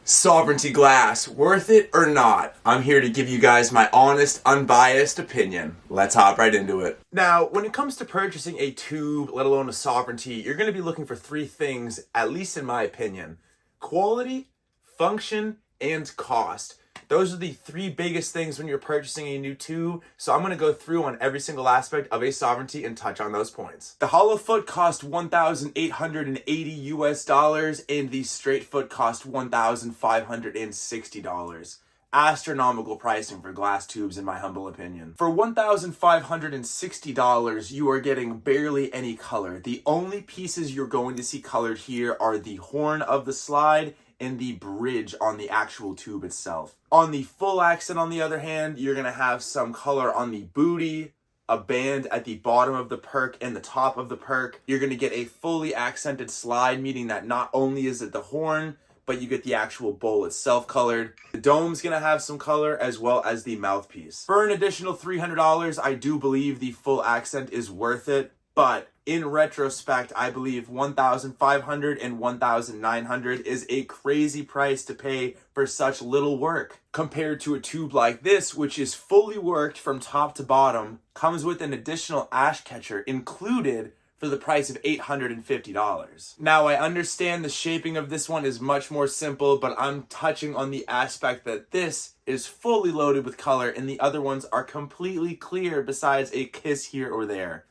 Sovereignty glass, worth it or not? I'm here to give you guys my honest, unbiased opinion. Let's hop right into it. Now, when it comes to purchasing a tube, let alone a Sovereignty, you're going to be looking for three things, at least in my opinion: quality, function, and cost. Those are the three biggest things when you're purchasing a new tube, so I'm going to go through on every single aspect of a Sovereignty and touch on those points. The hollow foot cost $1,880 and the straight foot cost $1,560. Astronomical pricing for glass tubes in my humble opinion. For $1,560, you are getting barely any color. The only pieces you're going to see colored here are the horn of the slide and the bridge on the actual tube itself. On the full accent, on the other hand, you're gonna have some color on the booty, a band at the bottom of the perk and the top of the perk. You're gonna get a fully accented slide, meaning that not only is it the horn, but you get the actual bowl itself colored. The dome's gonna have some color as well as the mouthpiece. For an additional $300, I do believe the full accent is worth it, but in retrospect, I believe $1,500 and $1,900 is a crazy price to pay for such little work. Compared to a tube like this, which is fully worked from top to bottom, comes with an additional ash catcher included for the price of $850. Now, I understand the shaping of this one is much more simple, but I'm touching on the aspect that this is fully loaded with color and the other ones are completely clear besides a kiss here or there.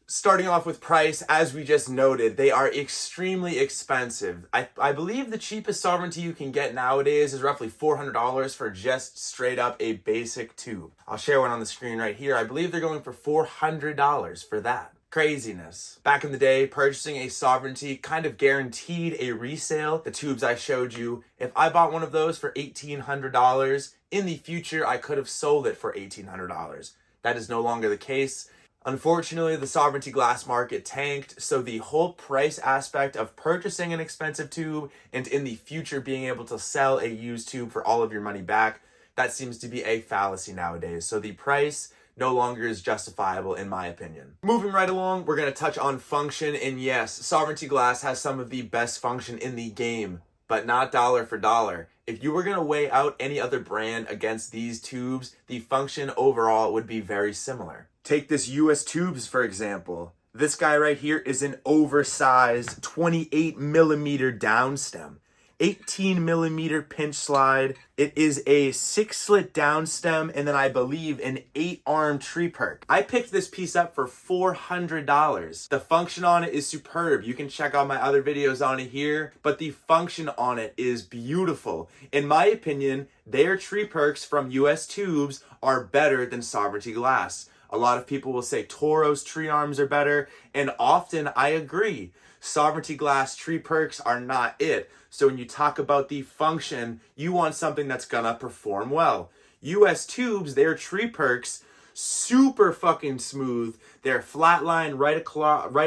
Starting off with price, as we just noted, they are extremely expensive. I believe the cheapest Sovereignty you can get nowadays is roughly $400 for just straight up a basic tube. I'll share one on the screen right here. I believe they're going for $400 for that. Craziness. Back in the day, purchasing a Sovereignty kind of guaranteed a resale. The tubes I showed you, if I bought one of those for $1,800, in the future I could have sold it for $1,800. That is no longer the case. Unfortunately, the Sovereignty glass market tanked, so the whole price aspect of purchasing an expensive tube and in the future being able to sell a used tube for all of your money back, that seems to be a fallacy nowadays. So the price no longer is justifiable in my opinion. Moving right along, we're going to touch on function, and yes, Sovereignty glass has some of the best function in the game, but not dollar for dollar. If you were going to weigh out any other brand against these tubes, the function overall would be very similar. Take this US Tubes, for example. This guy right here is an oversized 28 millimeter down stem, 18 millimeter pinch slide. It is a 6-slit down stem, and then I believe an 8-arm tree perk. I picked this piece up for $400. The function on it is superb. You can check out my other videos on it here, but the function on it is beautiful. In my opinion, their tree perks from US Tubes are better than Sovereignty glass. A lot of people will say Toro's tree arms are better, and often I agree. Sovereignty glass tree perks are not it. So when you talk about the function, you want something that's gonna perform well. US Tubes, their tree perks, super fucking smooth. They're flatline right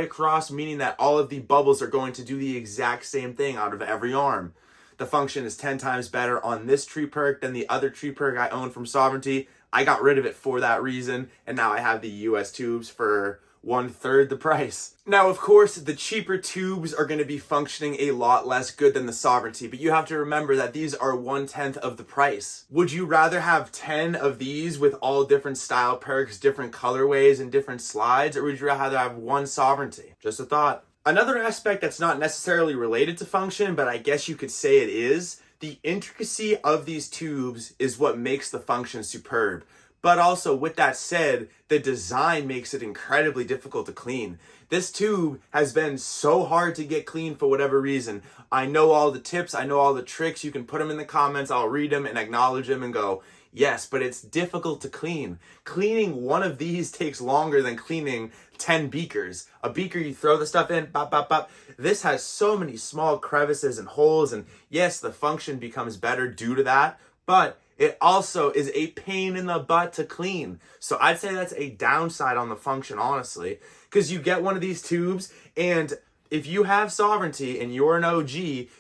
across, meaning that all of the bubbles are going to do the exact same thing out of every arm. The function is 10 times better on this tree perk than the other tree perk I own from Sovereignty. I got rid of it for that reason, and now I have the US Tubes for 1/3 the price. Now, of course, the cheaper tubes are going to be functioning a lot less good than the Sovereignty, but you have to remember that these are 1/10 of the price. Would you rather have 10 of these with all different style perks, different colorways, and different slides, or would you rather have one Sovereignty? Just a thought. Another aspect that's not necessarily related to function, but I guess you could say it is, the intricacy of these tubes is what makes the function superb. But also, with that said, the design makes it incredibly difficult to clean. This tube has been so hard to get clean for whatever reason. I know all the tips, I know all the tricks. You can put them in the comments, I'll read them and acknowledge them and go, yes, but it's difficult to clean. Cleaning one of these takes longer than cleaning 10 beakers. A beaker, you throw the stuff in, bop, bop, bop. This has so many small crevices and holes, and yes, the function becomes better due to that, but it also is a pain in the butt to clean. So I'd say that's a downside on the function, honestly, because you get one of these tubes and If you have Sovereignty and you're an OG,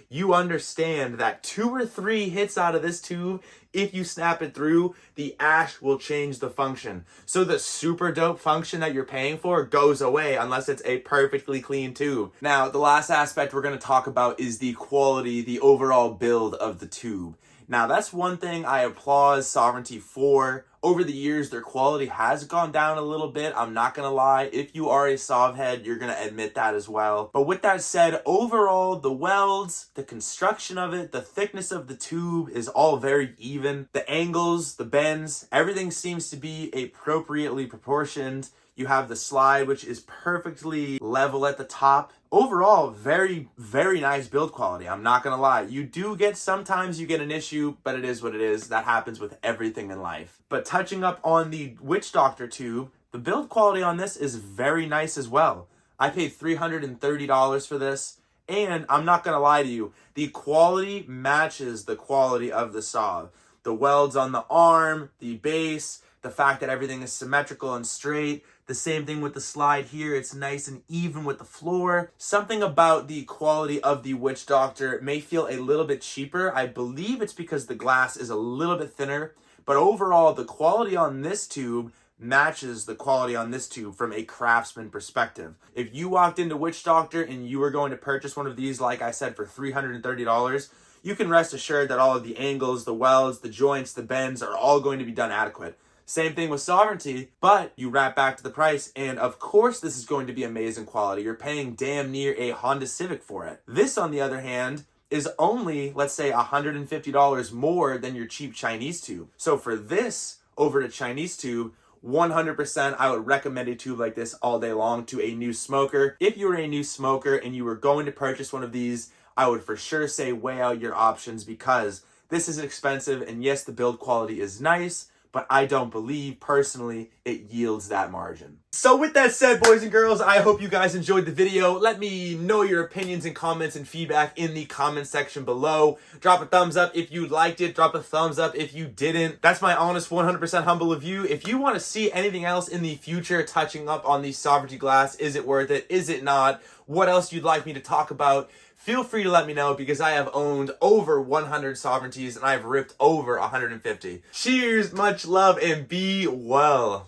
you understand that 2 or 3 hits out of this tube, if you snap it through, the ash will change the function. So the super dope function that you're paying for goes away unless it's a perfectly clean tube. Now, the last aspect we're going to talk about is the quality, the overall build of the tube. Now, that's one thing I applaud Sovereignty for. Over the years, their quality has gone down a little bit. I'm not going to lie. If you are a Sov head, you're going to admit that as well. But with that said, overall, the welds, the construction of it, the thickness of the tube is all very even. The angles, the bends, everything seems to be appropriately proportioned. You have the slide, which is perfectly level at the top. Overall, very, very nice build quality. I'm not going to lie. Sometimes you get an issue, but it is what it is. That happens with everything in life. But touching up on the Witch Doctor tube, the build quality on this is very nice as well. I paid $330 for this. And I'm not going to lie to you, the quality matches the quality of the Sov. The welds on the arm, the base, the fact that everything is symmetrical and straight. The same thing with the slide here. It's nice and even with the floor. Something about the quality of the Witch Doctor may feel a little bit cheaper. I believe it's because the glass is a little bit thinner. But overall, the quality on this tube matches the quality on this tube from a craftsman perspective. If you walked into Witch Doctor and you were going to purchase one of these, like I said, for $330, you can rest assured that all of the angles, the welds, the joints, the bends are all going to be done adequate. Same thing with Sovereignty, but you wrap back to the price, and of course this is going to be amazing quality. You're paying damn near a Honda Civic for it. This, on the other hand, is only, let's say, $150 more than your cheap Chinese tube. So for this, over to Chinese tube, 100% I would recommend a tube like this all day long to a new smoker. If you were a new smoker and you were going to purchase one of these, I would for sure say weigh out your options, because this is expensive, and yes, the build quality is nice, but I don't believe, personally, it yields that margin. So with that said, boys and girls, I hope you guys enjoyed the video. Let me know your opinions and comments and feedback in the comment section below. Drop a thumbs up if you liked it. Drop a thumbs up if you didn't. That's my honest 100% humble review. If you want to see anything else in the future touching up on the Sovereignty glass, is it worth it? Is it not? What else you'd like me to talk about? Feel free to let me know, because I have owned over 100 Sovereignties and I've ripped over 150. Cheers, much love, and be well.